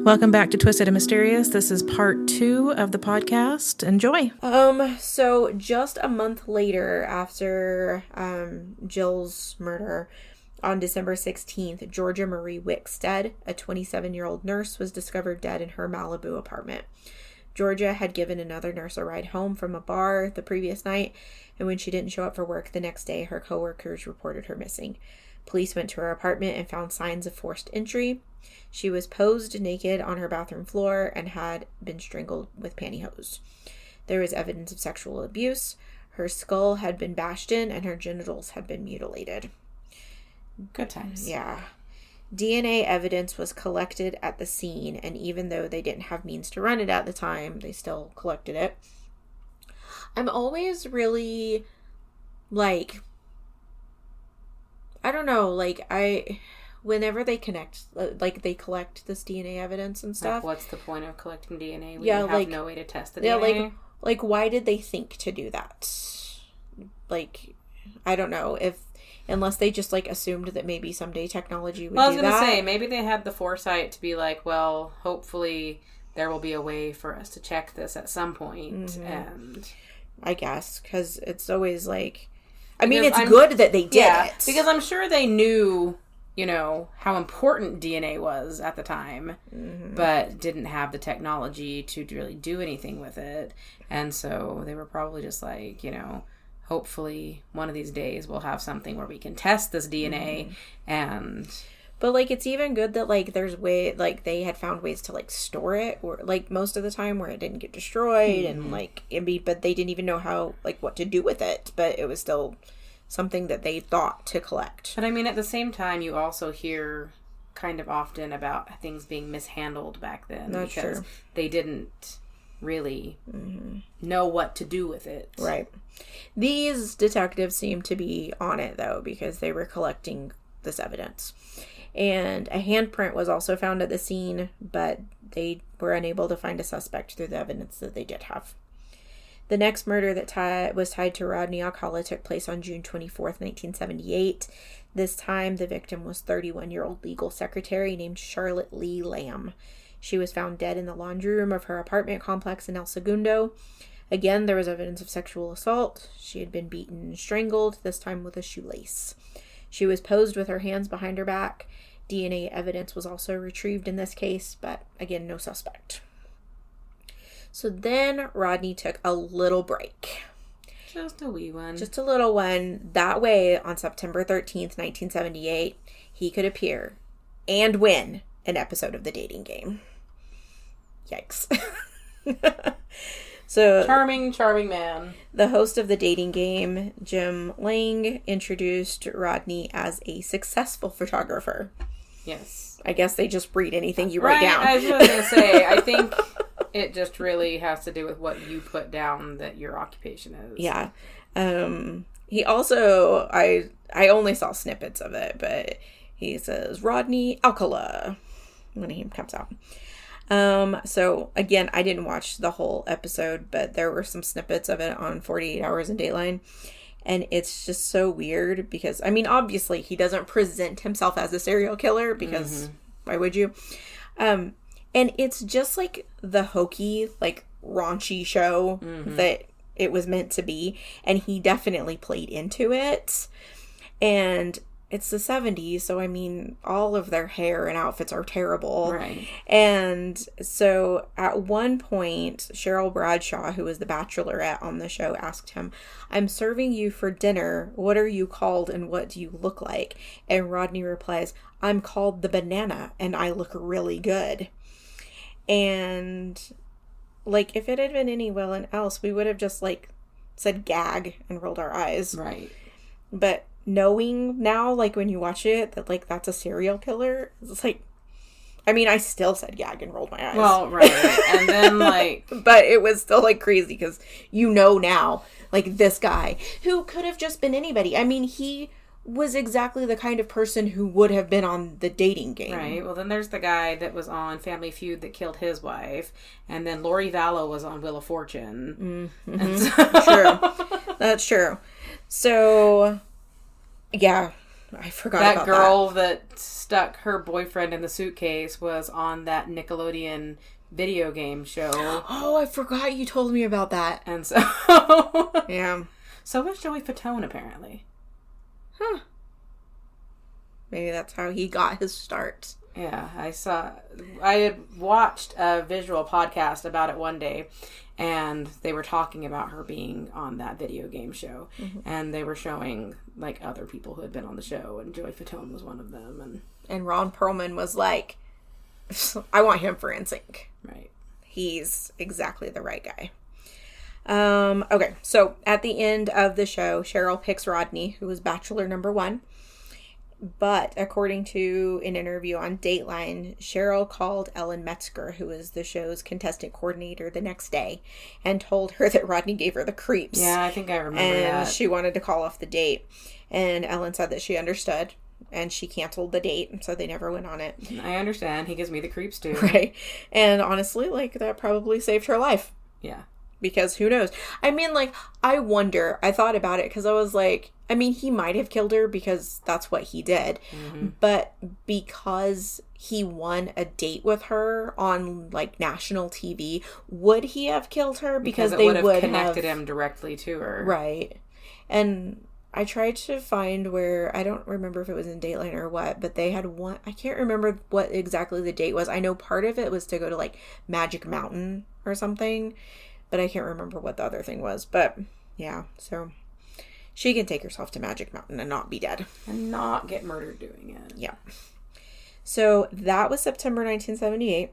Welcome back to Twisted and Mysterious. This is part 2 of the podcast. Enjoy. So just a month later after Jill's murder, on December 16th, Georgia Marie Wickstead, a 27-year-old nurse, was discovered dead in her Malibu apartment. Georgia had given another nurse a ride home from a bar the previous night, and when she didn't show up for work the next day, her coworkers reported her missing. Police went to her apartment and found signs of forced entry. She was posed naked on her bathroom floor and had been strangled with pantyhose. There was evidence of sexual abuse. Her skull had been bashed in and her genitals had been mutilated. Good times. Yeah. DNA evidence was collected at the scene, and even though they didn't have means to run it at the time, they still collected it. I'm always really, I don't know, whenever they they collect this DNA evidence and stuff. What's the point of collecting DNA when you have no way to test the DNA? Why did they think to do that? I don't know, unless they just, assumed that maybe someday technology would do that. I was going to say, maybe they had the foresight to be well, hopefully there will be a way for us to check this at some point, mm-hmm. and... I guess, because it's always, it's good that they did it. Because I'm sure they knew, how important DNA was at the time, mm-hmm. but didn't have the technology to really do anything with it, and so they were probably just hopefully one of these days we'll have something where we can test this DNA, mm-hmm. and... But, it's even good that, there's they had found ways to, store it, or, most of the time where it didn't get destroyed, mm-hmm. and, but they didn't even know how, what to do with it, but it was still something that they thought to collect. But, at the same time, you also hear kind of often about things being mishandled back then. That's because true. They didn't really mm-hmm. know what to do with it. Right. These detectives seem to be on it, though, because they were collecting this evidence. And a handprint was also found at the scene, but they were unable to find a suspect through the evidence that they did have. The next murder that was tied to Rodney Alcala took place on June 24th, 1978. This time, the victim was 31-year-old legal secretary named Charlotte Lee Lamb. She was found dead in the laundry room of her apartment complex in El Segundo. Again, there was evidence of sexual assault. She had been beaten and strangled, this time with a shoelace. She was posed with her hands behind her back. DNA evidence was also retrieved in this case, but again, no suspect. So then Rodney took a little break. Just a wee one. Just a little one. That way, on September 13th, 1978, he could appear and win an episode of The Dating Game. Yikes. So, charming man. The host of The Dating Game, Jim Lang, introduced Rodney as a successful photographer. Yes. I guess they just read anything you write down. I was going to say, I think it just really has to do with what you put down that your occupation is. Yeah. He also, I only saw snippets of it, but he says Rodney Alcala when he comes out. So again, I didn't watch the whole episode, but there were some snippets of it on 48 Hours in Dateline, and it's just so weird because, obviously he doesn't present himself as a serial killer because mm-hmm. why would you? And it's just the hokey, raunchy show mm-hmm. that it was meant to be, and he definitely played into it, and it's the 70s, so all of their hair and outfits are terrible. Right. And so at one point, Cheryl Bradshaw, who was the bachelorette on the show, asked him, "I'm serving you for dinner. What are you called and what do you look like?" And Rodney replies, "I'm called the Banana and I look really good." And if it had been anyone else, we would have just said gag and rolled our eyes. Right. But knowing now, when you watch it, that, that's a serial killer, it's I still said gag and rolled my eyes. Well, right. And then, but it was still, crazy, because now, this guy, who could have just been anybody. He was exactly the kind of person who would have been on The Dating Game. Right. Well, then there's the guy that was on Family Feud that killed his wife, and then Lori Vallow was on Wheel of Fortune. Mm-hmm. True. That's true. So... yeah, I forgot that about girl that stuck her boyfriend in the suitcase was on that Nickelodeon video game show. Oh, I forgot you told me about that. And so... Yeah. So was Joey Fatone, apparently. Huh. Maybe that's how he got his start. Yeah, I had watched a visual podcast about it one day, and they were talking about her being on that video game show, and they were showing, like, other people who had been on the show, and Joey Fatone was one of them, and Ron Perlman was like, I want him for NSYNC. Right. He's exactly the right guy. Okay, so at the end of the show, Cheryl picks Rodney, who was bachelor number 1. But according to an interview on Dateline, Cheryl called Ellen Metzger, who was the show's contestant coordinator, the next day and told her that Rodney gave her the creeps. Yeah, I think I remember and that. She wanted to call off the date. And Ellen said that she understood. And she canceled the date, so they never went on it. I understand. He gives me the creeps, too. Right. And honestly, like, that probably saved her life. Yeah. Because who knows? I mean, like, I wonder. I thought about it because I was like, I mean, he might have killed her because that's what he did. But because he won a date with her on, like, national TV, would he have killed her? Because it would have connected him directly to her. Right. And I tried to find where, I don't remember if it was in Dateline or what, but they had one, I can't remember what exactly the date was. I know part of it was to go to, like, Magic Mountain or something. But I can't remember what the other thing was. But, yeah, so she can take herself to Magic Mountain and not be dead. And not get murdered doing it. Yeah. So that was September 1978.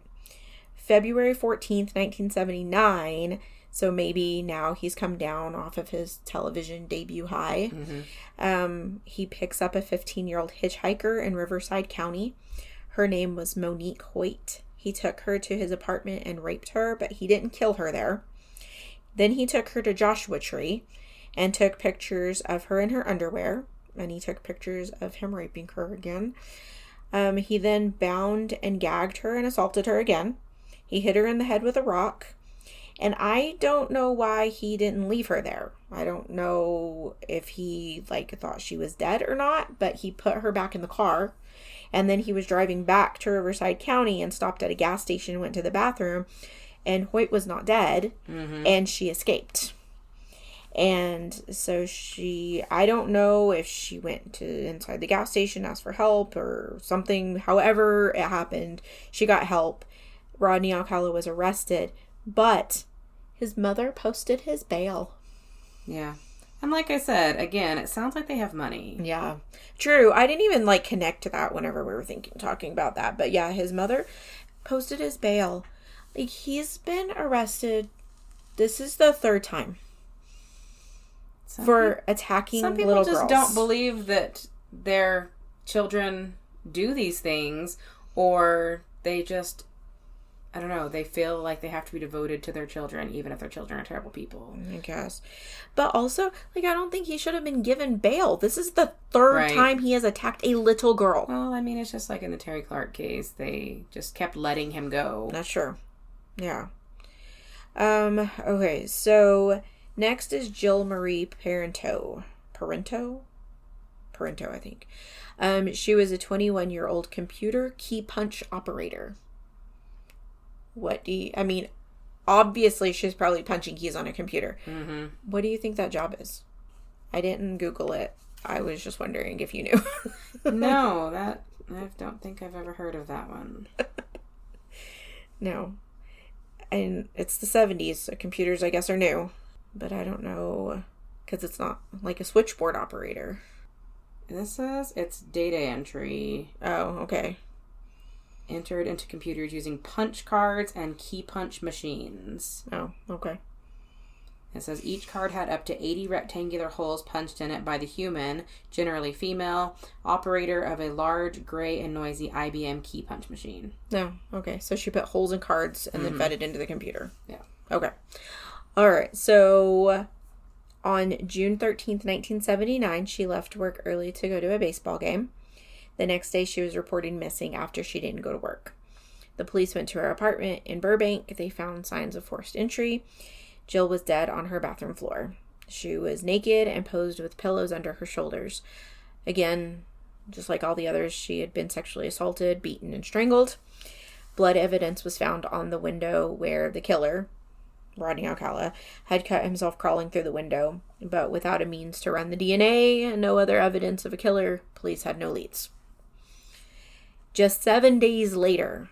February 14th, 1979. So maybe now he's come down off of his television debut high. He picks up a 15-year-old hitchhiker in Riverside County. Her name was Monique Hoyt. He took her to his apartment and raped her, but he didn't kill her there. Then he took her to Joshua Tree and took pictures of her in her underwear. And he took pictures of him raping her again. He then bound and gagged her and assaulted her again. He hit her in the head with a rock. And I don't know why he didn't leave her there. I don't know if he, like, thought she was dead or not. But he put her back in the car. And then he was driving back to Riverside County and stopped at a gas station and went to the bathroom. And Hoyt was not dead. And she escaped. And so I don't know if she went to inside the gas station, asked for help or something. However it happened, she got help. Rodney Alcala was arrested. But his mother posted his bail. Yeah. And like I said, again, it sounds like they have money. Yeah. True. I didn't even, like, connect to that whenever we were talking about that. But yeah, his mother posted his bail. Like, he's been arrested. This is the 3rd time for attacking little girls. Some people just don't believe that their children do these things, or they just, I don't know, they feel like they have to be devoted to their children, even if their children are terrible people. I guess. But also, like, I don't think he should have been given bail. This is the 3rd time he has attacked a little girl. Well, I mean, it's just like in the Terry Clark case. They just kept letting him go. That's true. Yeah. Okay, so next is Jill Marie Parento, I think. She was a 21-year-old computer key punch operator. Obviously she's probably punching keys on a computer. What do you think that job is? I didn't Google it. I was just wondering if you knew. No, I don't think I've ever heard of that one. No. And it's the 70s, so computers, I guess, are new. But I don't know, because it's not like a switchboard operator. This says it's data entry. Oh, okay. Entered into computers using punch cards and key punch machines. Oh, okay. It says each card had up to 80 rectangular holes punched in it by the human, generally female, operator of a large, gray, and noisy IBM key punch machine. No, okay. So she put holes in cards and then fed it into the computer. Yeah. Okay. All right. So on June 13th, 1979, she left work early to go to a baseball game. The next day, she was reported missing after she didn't go to work. The police went to her apartment in Burbank. They found signs of forced entry. Jill was dead on her bathroom floor. She was naked and posed with pillows under her shoulders. Again, Just like all the others, she had been sexually assaulted, beaten, and strangled. Blood evidence was found on the window where the killer, Rodney Alcala, had cut himself crawling through the window, but without a means to run the DNA and no other evidence of a killer, police had no leads. Just 7 days later,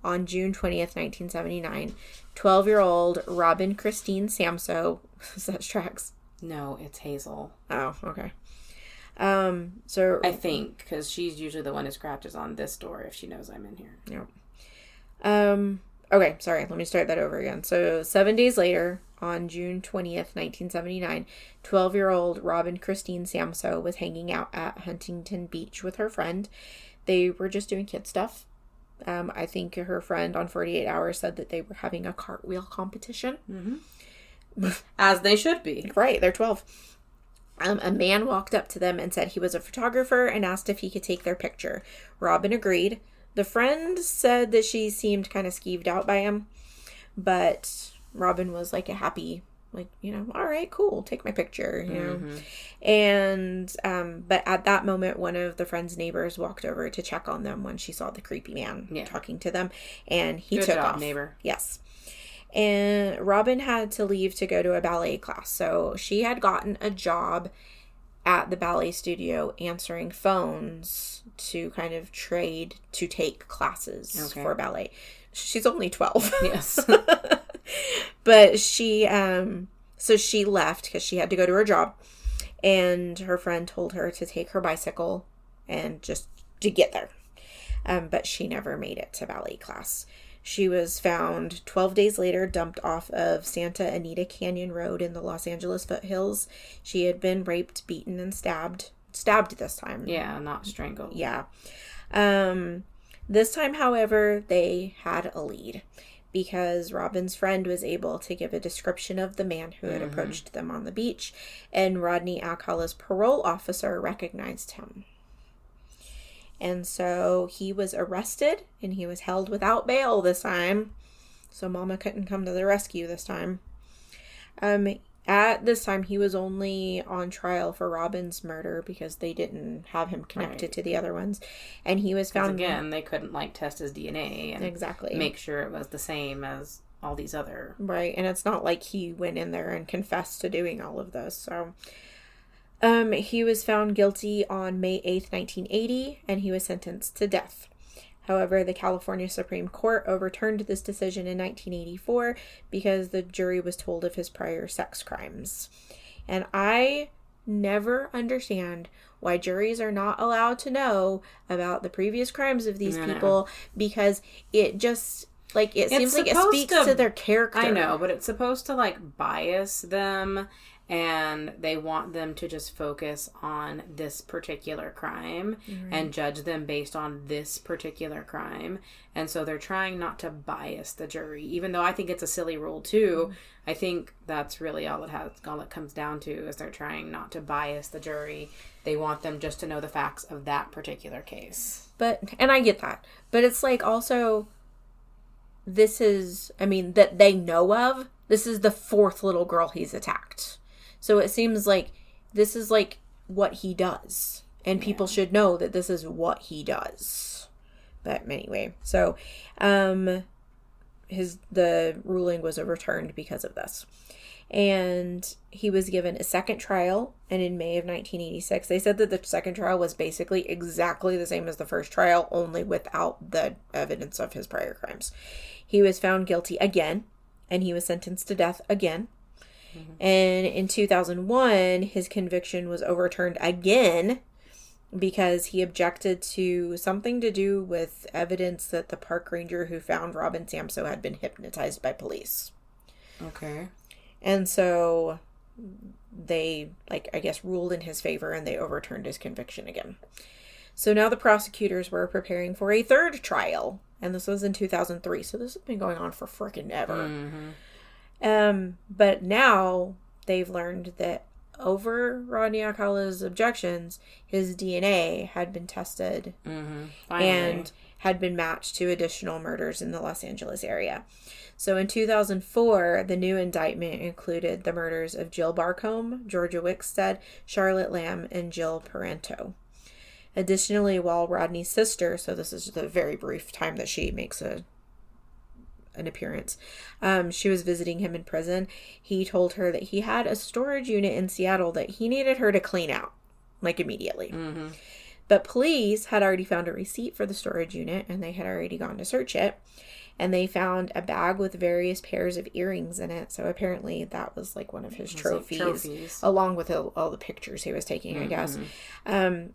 on June 20th, 1979, 12-year-old Robin Christine Samso, is that tracks? No, it's Hazel. Oh, okay. So I think, because she's usually the one who scratches on this door if she knows I'm in here. Yeah. Okay, sorry, let me start that over again. So 7 days later, on June 20th, 1979, 12-year-old Robin Christine Samso was hanging out at Huntington Beach with her friend. They were just doing kid stuff. I think her friend on 48 Hours said that they were having a cartwheel competition. Mm-hmm. As they should be. Right, they're 12. A man walked up to them and said he was a photographer and asked if he could take their picture. Robin agreed. The friend said that she seemed kind of skeeved out by him, but Robin was like a happy, like, you know, all right, cool, take my picture, you know. And, but at that moment, one of the friend's neighbors walked over to check on them when she saw the creepy man talking to them, and he took off. Neighbor. Yes. And Robin had to leave to go to a ballet class. So she had gotten a job at the ballet studio answering phones to kind of trade to take classes for ballet. She's only 12. Yes. But she, so she left because she had to go to her job. And her friend told her to take her bicycle and just to get there. But she never made it to ballet class. She was found 12 days later, dumped off of Santa Anita Canyon Road in the Los Angeles foothills. She had been raped, beaten, and stabbed. Stabbed this time. Yeah, not strangled. Yeah. This time, however, they had a lead because Robin's friend was able to give a description of the man who had approached them on the beach, and Rodney Alcala's parole officer recognized him. And so he was arrested and he was held without bail this time. So Mama couldn't come to the rescue this time. At this time, he was only on trial for Robin's murder because they didn't have him connected to the other ones. And he was found... Again, they couldn't, like, test his DNA and make sure it was the same as all these other... Right, and it's not like he went in there and confessed to doing all of this, so... he was found guilty on May 8th, 1980, and he was sentenced to death. However, the California Supreme Court overturned this decision in 1984 because the jury was told of his prior sex crimes. And I never understand why juries are not allowed to know about the previous crimes of these people because it just... Like, it seems like it speaks to their character. I know, but it's supposed to, like, bias them, and they want them to just focus on this particular crime and judge them based on this particular crime. And so they're trying not to bias the jury, even though I think it's a silly rule, too. I think that's really all it comes down to, is they're trying not to bias the jury. They want them just to know the facts of that particular case. And I get that. But it's, like, also... This is, I mean, that they know of, this is the fourth little girl he's attacked. So it seems like this is like what he does. And people should know that this is what he does. But anyway, so the ruling was overturned because of this. And he was given a second trial, and in May of 1986, they said that the second trial was basically exactly the same as the first trial, only without the evidence of his prior crimes. He was found guilty again, and he was sentenced to death again. And in 2001, his conviction was overturned again because he objected to something to do with evidence that the park ranger who found Robin Samso had been hypnotized by police. Okay. And so they, I guess, ruled in his favor, and they overturned his conviction again. So now the prosecutors were preparing for a third trial, and this was in 2003. So this has been going on for frickin' ever. But now they've learned that over Rodney Alcala's objections, his DNA had been tested and had been matched to additional murders in the Los Angeles area. So in 2004, the new indictment included the murders of Jill Barcombe, Georgia Wickstead, Charlotte Lamb, and Jill Parenteau. Additionally, while Rodney's sister, so this is the very brief time that she makes an appearance, she was visiting him in prison, he told her that he had a storage unit in Seattle that he needed her to clean out, like, immediately. Mm-hmm. But police had already found a receipt for the storage unit, and they had already gone to search it. And they found a bag with various pairs of earrings in it. So apparently that was like one of his trophies, along with all the pictures he was taking, I guess.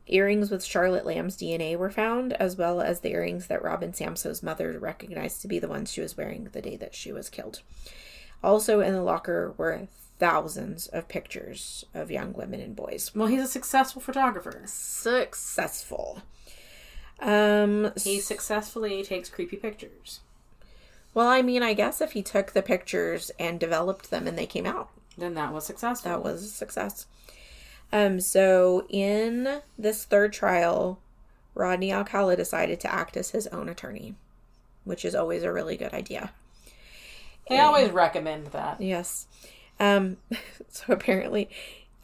Earrings with Charlotte Lamb's DNA were found, as well as the earrings that Robin Samso's mother recognized to be the ones she was wearing the day that she was killed. Also in the locker were thousands of pictures of young women and boys. Well, he's a successful photographer. Successful. He successfully takes creepy pictures. Well, I mean, I guess if he took the pictures and developed them and they came out, then that was successful. That was a success. So in this third trial, Rodney Alcala decided to act as his own attorney, which is always a really good idea. They always recommend that. Yes. So apparently,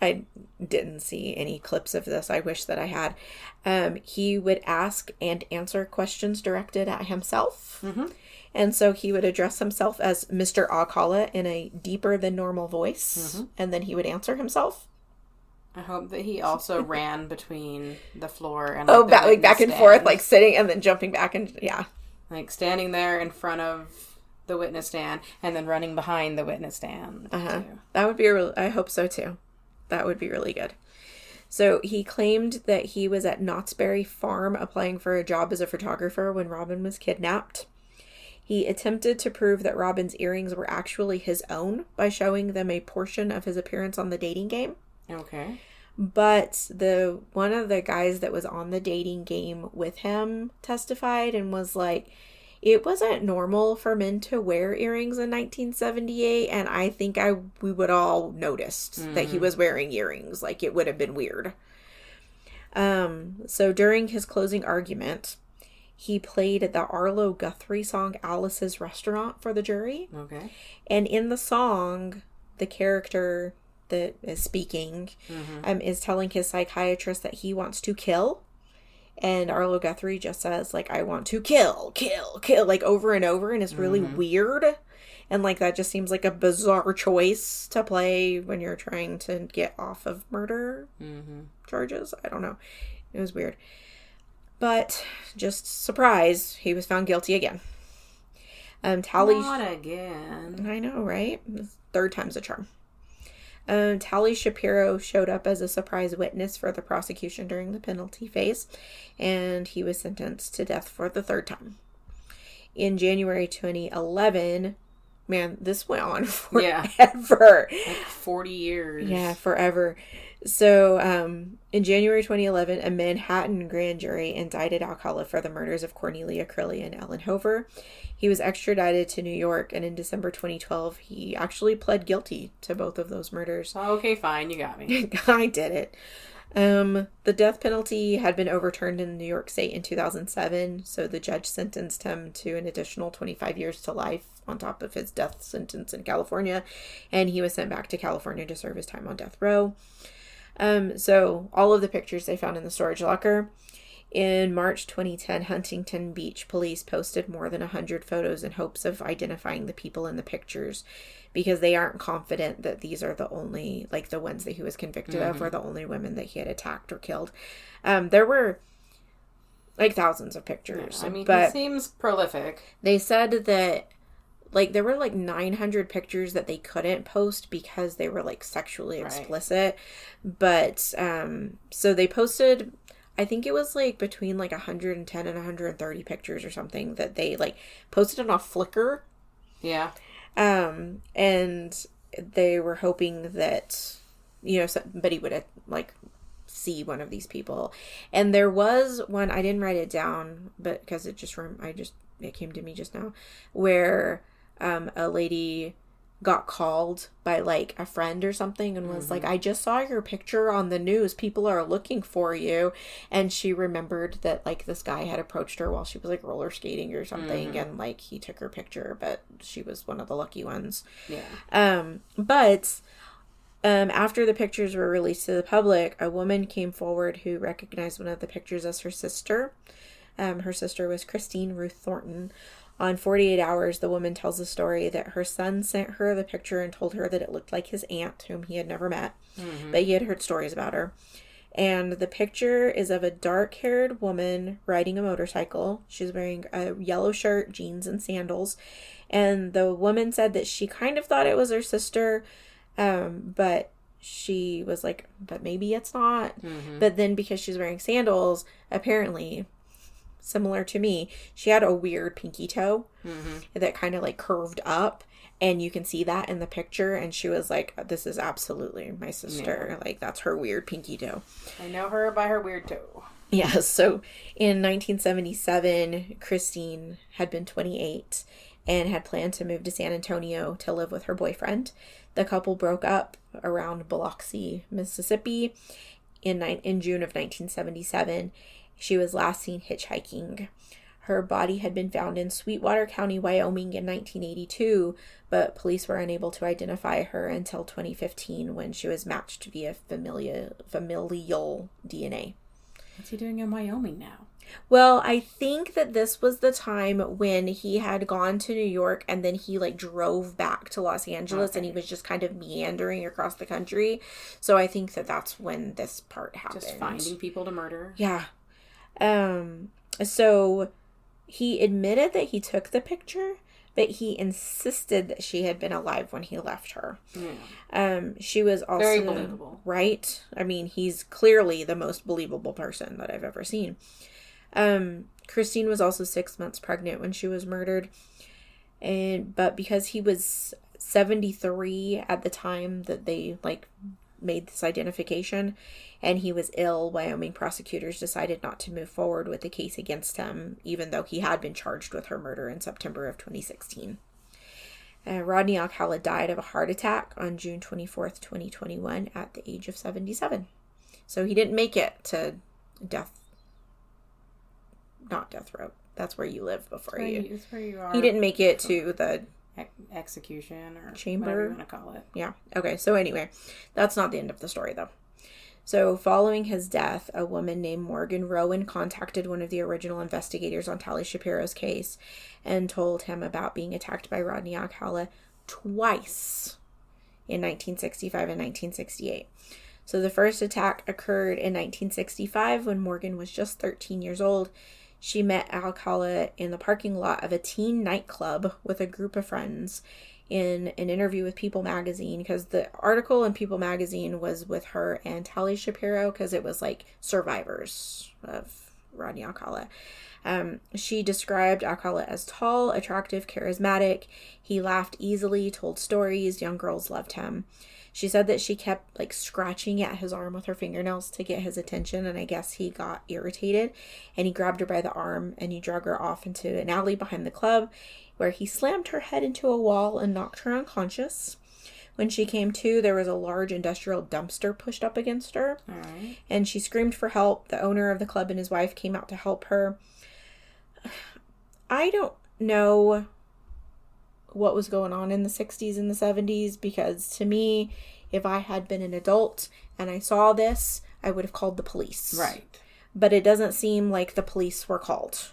I didn't see any clips of this. I wish that I had. He would ask and answer questions directed at himself. Mm-hmm. And so he would address himself as Mr. Alcala in a deeper than normal voice. Mm-hmm. And then he would answer himself. I hope that he also ran between the floor and back and forth, like sitting and then jumping back and yeah. Like standing there in front of the witness stand and then running behind the witness stand. Uh-huh. That would be I hope so too. That would be really good. So he claimed that he was at Knott's Berry Farm applying for a job as a photographer when Robin was kidnapped. He attempted to prove that Robin's earrings were actually his own by showing them a portion of his appearance on the dating game. Okay. But one of the guys that was on the dating game with him testified and was like, it wasn't normal for men to wear earrings in 1978, and I think we would all noticed that he was wearing earrings. Like, it would have been weird. So during his closing argument, he played the Arlo Guthrie song Alice's Restaurant for the jury. Okay. And in the song, the character that is speaking is telling his psychiatrist that he wants to kill. And Arlo Guthrie just says, like, I want to kill, like, over and over. And it's really weird. And, like, that just seems like a bizarre choice to play when you're trying to get off of murder charges. I don't know. It was weird. But, just surprise, he was found guilty again. Not again. I know, right? Third time's a charm. Tally Shapiro showed up as a surprise witness for the prosecution during the penalty phase, and he was sentenced to death for the third time. In January 2011, man, this went on forever. Like 40 years. Yeah, forever. So, in January 2011, a Manhattan grand jury indicted Alcala for the murders of Cornelia Crilly and Ellen Hover. He was extradited to New York, and in December 2012, he actually pled guilty to both of those murders. Okay, fine, you got me. I did it. The death penalty had been overturned in New York State in 2007, so the judge sentenced him to an additional 25 years to life on top of his death sentence in California, and he was sent back to California to serve his time on death row. So all of the pictures they found in the storage locker. In March 2010, Huntington Beach police posted more than 100 photos in hopes of identifying the people in the pictures, because they aren't confident that these are the only, like, the ones that he was convicted of, or the only women that he had attacked or killed. There were, like, thousands of pictures. Yeah, I mean, he seems prolific. They said that, like, there were, like, 900 pictures that they couldn't post because they were, like, sexually explicit. But, so they posted, I think it was, like, between, like, 110 and 130 pictures or something that they, like, posted on a Flickr. Yeah. And they were hoping that, you know, somebody would, like, see one of these people. And there was one, I didn't write it down, but because it came to me just now, where a lady got called by, like, a friend or something and was like, I just saw your picture on the news. People are looking for you. And she remembered that, like, this guy had approached her while she was, like, roller skating or something. And, like, he took her picture, but she was one of the lucky ones. Yeah. But After the pictures were released to the public, a woman came forward who recognized one of the pictures as her sister. Her sister was Christine Ruth Thornton. On 48 Hours, the woman tells the story that her son sent her the picture and told her that it looked like his aunt, whom he had never met, but he had heard stories about her. And the picture is of a dark-haired woman riding a motorcycle. She's wearing a yellow shirt, jeans, and sandals. And the woman said that she kind of thought it was her sister, but she was like, but maybe it's not. But then because she's wearing sandals, apparently, similar to me, she had a weird pinky toe that kind of like curved up. And you can see that in the picture. And she was like, this is absolutely my sister. Yeah. Like, that's her weird pinky toe. I know her by her weird toe. Yeah. So in 1977, Christine had been 28 and had planned to move to San Antonio to live with her boyfriend. The couple broke up around Biloxi, Mississippi in June of 1977. She was last seen hitchhiking. Her body had been found in Sweetwater County, Wyoming in 1982, but police were unable to identify her until 2015 when she was matched via familial DNA. What's he doing in Wyoming now? Well, I think that this was the time when he had gone to New York and then he like drove back to Los Angeles and he was just kind of meandering across the country. So I think that that's when this part happened. Just finding people to murder. Yeah. So he admitted that he took the picture, but he insisted that she had been alive when he left her. Yeah. She was also... very believable. Right? I mean, he's clearly the most believable person that I've ever seen. Christine was also 6 months pregnant when she was murdered. But because he was 73 at the time that they, made this identification, and he was ill, Wyoming prosecutors decided not to move forward with the case against him, even though he had been charged with her murder in September of 2016. Rodney Alcala died of a heart attack on June 24th, 2021 at the age of 77. So he didn't make it to not death row. That's where you live before you. That's where you are. He didn't make it to the execution or chamber, whatever you want to call it. Yeah. Okay. So anyway, that's not the end of the story though. So following his death, a woman named Morgan Rowan contacted one of the original investigators on Tali Shapiro's case and told him about being attacked by Rodney Alcala twice in 1965 and 1968. So the first attack occurred in 1965 when Morgan was just 13 years old. She met Alcala in the parking lot of a teen nightclub with a group of friends in an interview with People magazine, because the article in People magazine was with her and Tali Shapiro because it was like survivors of Rodney Alcala. She described Alcala as tall, attractive, charismatic. He laughed easily, told stories. Young girls loved him. She said that she kept scratching at his arm with her fingernails to get his attention, and I guess he got irritated, and he grabbed her by the arm and he drug her off into an alley behind the club where he slammed her head into a wall and knocked her unconscious. When she came to, there was a large industrial dumpster pushed up against her. All right. And she screamed for help. The owner of the club and his wife came out to help her. I don't know what was going on in the 60s and the 70s, because to me, if I had been an adult and I saw this, I would have called the police. Right. But it doesn't seem like the police were called.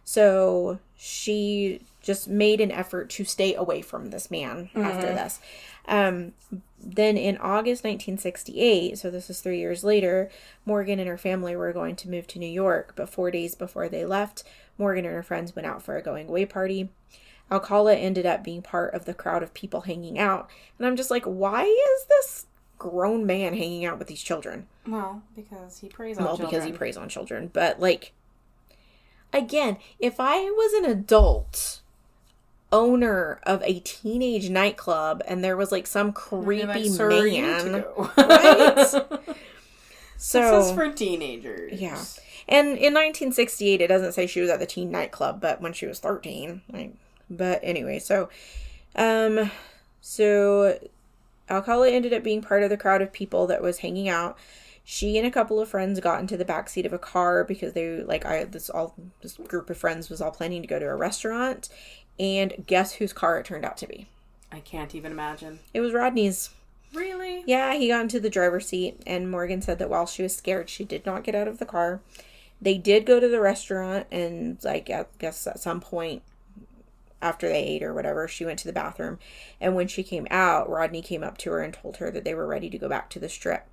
So she just made an effort to stay away from this man after this. Then in August 1968, so this is 3 years later, Morgan and her family were going to move to New York, but 4 days before they left, Morgan and her friends went out for a going away party. Alcala ended up being part of the crowd of people hanging out. And I'm just like, why is this grown man hanging out with these children? Well, because he preys on children. Well, because he preys on children. But, again, if I was an adult owner of a teenage nightclub and there was, some creepy man. Right? So, this is for teenagers. Yeah. And in 1968, it doesn't say she was at the teen nightclub, but when she was 13, But anyway, so Alcala ended up being part of the crowd of people that was hanging out. She and a couple of friends got into the backseat of a car because they, this group of friends was all planning to go to a restaurant. And guess whose car it turned out to be? I can't even imagine. It was Rodney's. Really? Really? Yeah, he got into the driver's seat, and Morgan said that while she was scared, she did not get out of the car. They did go to the restaurant, and, like, I guess at some point after they ate or whatever, she went to the bathroom. And when she came out, Rodney came up to her and told her that they were ready to go back to the Strip.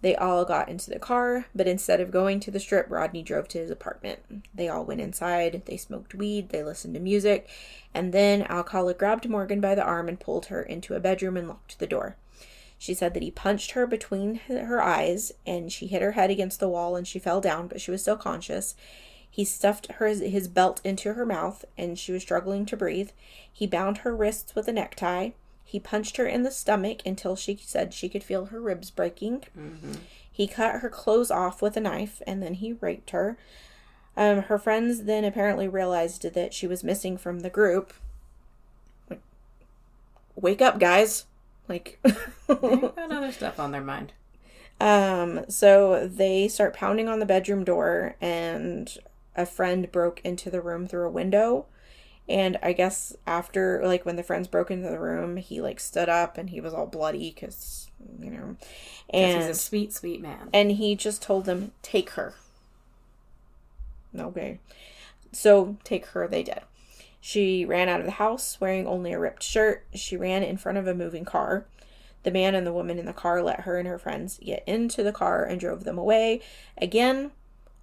They all got into the car, but instead of going to the Strip, Rodney drove to his apartment. They all went inside, they smoked weed, they listened to music, and then Alcala grabbed Morgan by the arm and pulled her into a bedroom and locked the door. She said that he punched her between her eyes, and she hit her head against the wall, and she fell down, but she was still conscious. He stuffed his belt into her mouth, and she was struggling to breathe. He bound her wrists with a necktie. He punched her in the stomach until she said she could feel her ribs breaking. Mm-hmm. He cut her clothes off with a knife, and then he raped her. Her friends then apparently realized that she was missing from the group. Like, wake up, guys. Like, they've got other stuff on their mind. So they start pounding on the bedroom door, and a friend broke into the room through a window. And I guess after, like, when the friends broke into the room, he, like, stood up and he was all bloody because, you know. And he's a sweet, sweet man. And he just told them, take her. Okay. So, take her, they did. She ran out of the house wearing only a ripped shirt. She ran in front of a moving car. The man and the woman in the car let her and her friends get into the car and drove them away. Again,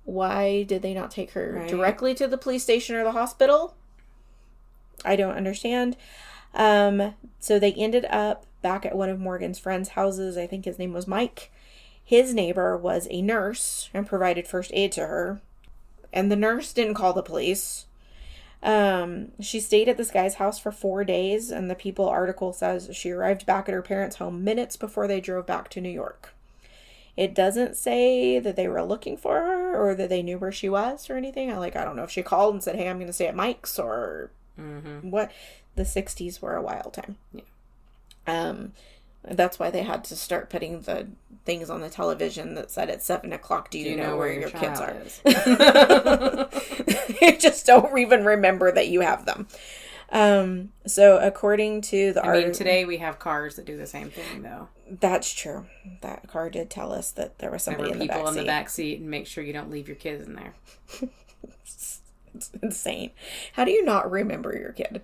why did they not take her directly to the police station or the hospital? I don't understand. So they ended up back at one of Morgan's friends' houses. I think his name was Mike. His neighbor was a nurse and provided first aid to her. And the nurse didn't call the police. She stayed at this guy's house for 4 days, and the People article says she arrived back at her parents' home minutes before they drove back to New York. It doesn't say that they were looking for her or that they knew where she was or anything. I don't know if she called and said, hey, I'm going to stay at Mike's or what. The 60s were a wild time. Yeah. That's why they had to start putting the things on the television that said at 7 o'clock, do you know where your kids are? You just don't even remember that you have them. So according to the today we have cars that do the same thing, though. That's true. That car did tell us that there was somebody in the back seat. People in the back seat, and make sure you don't leave your kids in there. It's insane. How do you not remember your kid?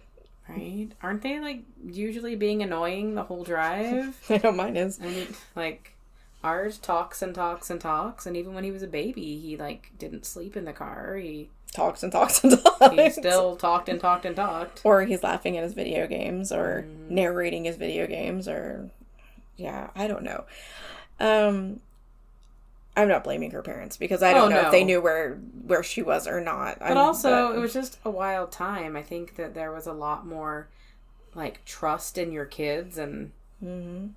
Right? Aren't they, like, usually being annoying the whole drive? I know mine is. I mean, like, ours talks and talks and talks, and even when he was a baby, he, like, didn't sleep in the car. He talks and talks and talks. He still talked and talked and talked. Or he's laughing at his video games, or narrating his video games, or, yeah, I don't know. I'm not blaming her parents because I don't know if they knew where she was or not. But it was just a wild time. I think that there was a lot more, like, trust in your kids and... Mm-hmm.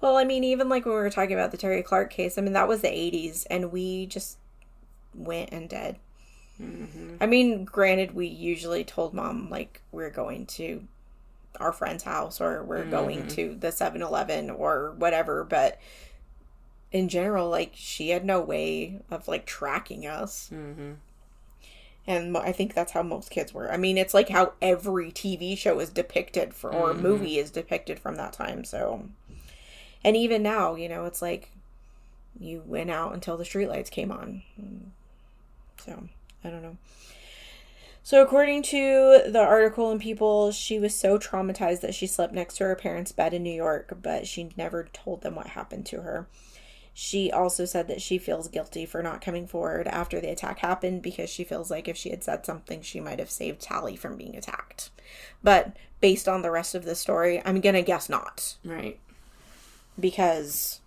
Well, I mean, even like when we were talking about the Terry Clark case, I mean, that was the 80s and we just went and did. Mm-hmm. I mean, granted, we usually told Mom, like, we're going to our friend's house or we're going to the 7-Eleven or whatever, but... in general, like, she had no way of, like, tracking us. Mm-hmm. And I think that's how most kids were. I mean, it's like how every TV show is depicted or movie is depicted from that time, so. And even now, you know, it's like you went out until the streetlights came on. So, I don't know. So, according to the article in People, she was so traumatized that she slept next to her parents' bed in New York, but she never told them what happened to her. She also said that she feels guilty for not coming forward after the attack happened because she feels like if she had said something, she might have saved Tally from being attacked. But based on the rest of the story, I'm going to guess not. Right. Because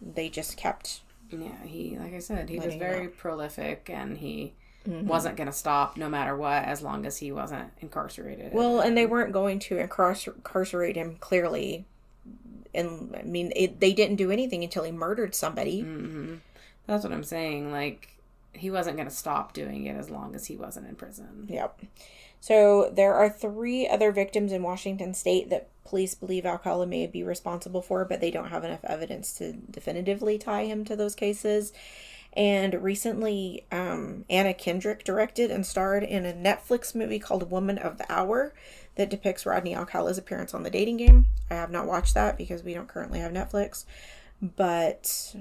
they just kept... Yeah, like I said, he was very prolific and he wasn't going to stop no matter what as long as he wasn't incarcerated. Well, and they weren't going to incarcerate him clearly. And, I mean, they didn't do anything until he murdered somebody. Mm-hmm. That's what I'm saying. Like, he wasn't going to stop doing it as long as he wasn't in prison. Yep. So, there are 3 other victims in Washington State that police believe Alcala may be responsible for, but they don't have enough evidence to definitively tie him to those cases. And recently, Anna Kendrick directed and starred in a Netflix movie called Woman of the Hour that depicts Rodney Alcala's appearance on the dating game. I have not watched that because we don't currently have Netflix. But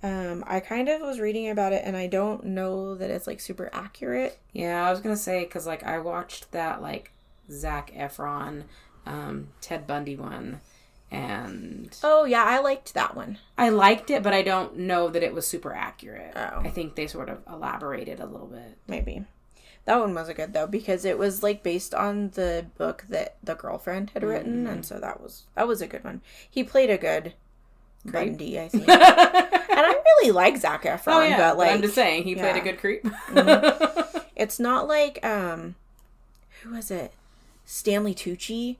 I kind of was reading about it, and I don't know that it's, like, super accurate. Yeah, I was going to say, because, like, I watched that, like, Zac Efron, Ted Bundy one, and... Oh, yeah, I liked that one. I liked it, but I don't know that it was super accurate. Oh. I think they sort of elaborated a little bit. Maybe. That one was good, though, because it was, like, based on the book that the girlfriend had written, and so that was a good one. He played a good Bundy, I think. And I really like Zac Efron, Oh, yeah, but, like... I'm just saying, he played a good creep. It's not like, who was it? Stanley Tucci,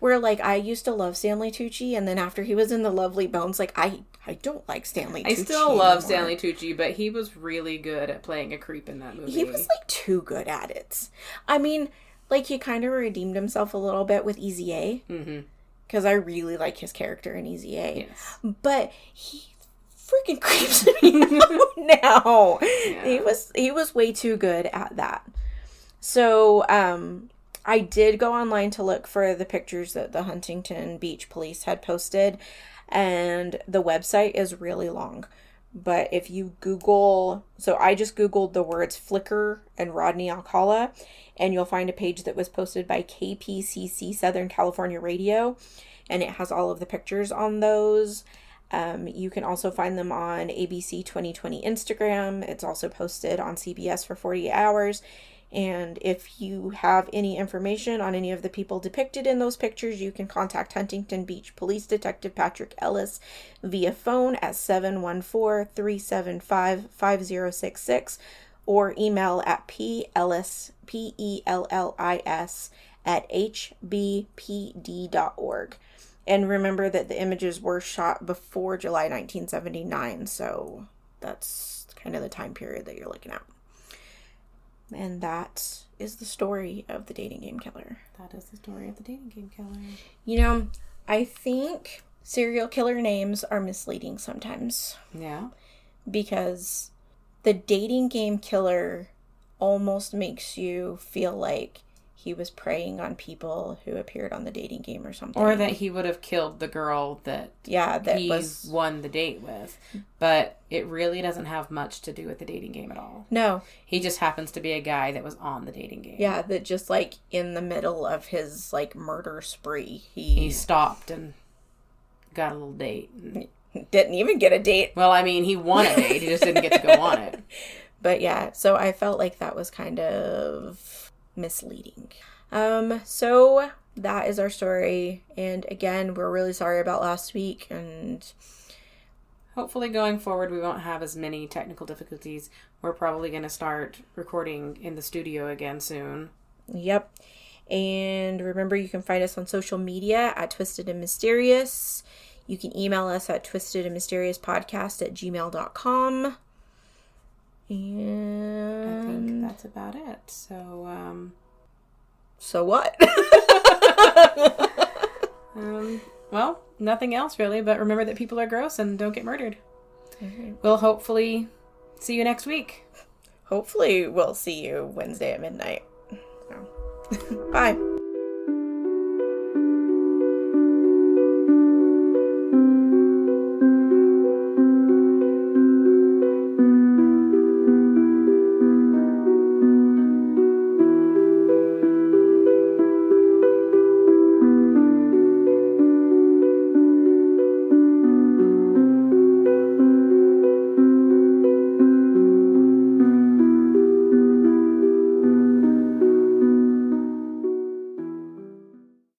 where, like, I used to love Stanley Tucci, and then after he was in The Lovely Bones, like, I don't like Stanley Tucci I still love Stanley Tucci, but he was really good at playing a creep in that movie. He was, like, too good at it. I mean, like, he kind of redeemed himself a little bit with Easy A, because I really like his character in Easy A. Yes. But he freaking creeps me out now. Yeah. He was way too good at that. So, I did go online to look for the pictures that the Huntington Beach police had posted, and the website is really long. But if you Google, so I just Googled the words Flicker and Rodney Alcala, and you'll find a page that was posted by KPCC Southern California Radio, and it has all of the pictures on those. You can also find them on ABC 2020 Instagram. It's also posted on CBS for 48 hours. And if you have any information on any of the people depicted in those pictures, you can contact Huntington Beach Police Detective Patrick Ellis via phone at 714-375-5066 or email at pellis, P-E-L-L-I-S, at hbpd.org. And remember that the images were shot before July 1979, so that's kind of the time period that you're looking at. And that is the story of the dating game killer. That is the story of the dating game killer. You know, I think serial killer names are misleading sometimes. Yeah. Because the dating game killer almost makes you feel like he was preying on people who appeared on the dating game or something. Or that he would have killed the girl that he won the date with. But it really doesn't have much to do with the dating game at all. No. He just happens to be a guy that was on the dating game. Yeah, that just, like, in the middle of his, like, murder spree, he stopped and got a little date. Didn't even get a date. Well, I mean, he won a date. He just didn't get to go on it. But, yeah, so I felt like that was kind of misleading. So that is our story, and again, we're really sorry about last week, and hopefully going forward we won't have as many technical difficulties. We're probably going to start recording in the studio again soon. Yep. And remember, you can find us on social media at Twisted and Mysterious. You can email us at twistedandmysteriouspolice@gmail.com. And I think that's about it. So what? Well, nothing else really, but remember that people are gross and don't get murdered. Mm-hmm. We'll hopefully see you next week. Hopefully we'll see you Wednesday at midnight. So. Bye.